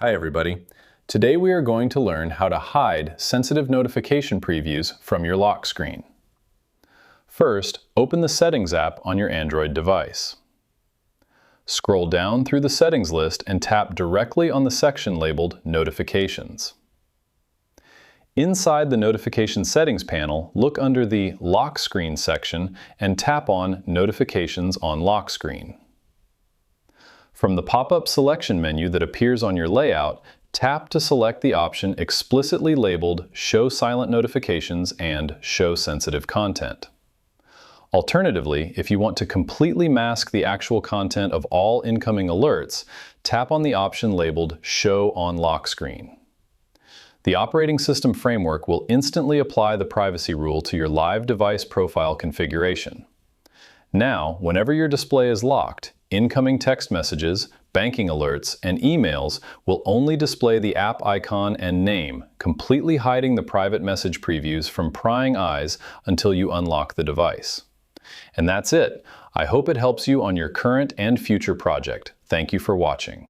Hi everybody. Today we are going to learn how to hide sensitive notification previews from your lock screen. First, open the Settings app on your Android device. Scroll down through the settings list and tap directly on the section labeled Notifications. Inside the Notification Settings panel, look under the Lock Screen section and tap on Notifications on Lock Screen. From the pop-up selection menu that appears on your layout, tap to select the option explicitly labeled Show Silent Notifications and Show Sensitive Content. Alternatively, if you want to completely mask the actual content of all incoming alerts, tap on the option labeled Show on Lock Screen. The operating system framework will instantly apply the privacy rule to your live device profile configuration. Now, whenever your display is locked, incoming text messages, banking alerts, and emails will only display the app icon and name, completely hiding the private message previews from prying eyes until you unlock the device. And that's it. I hope it helps you on your current and future project. Thank you for watching.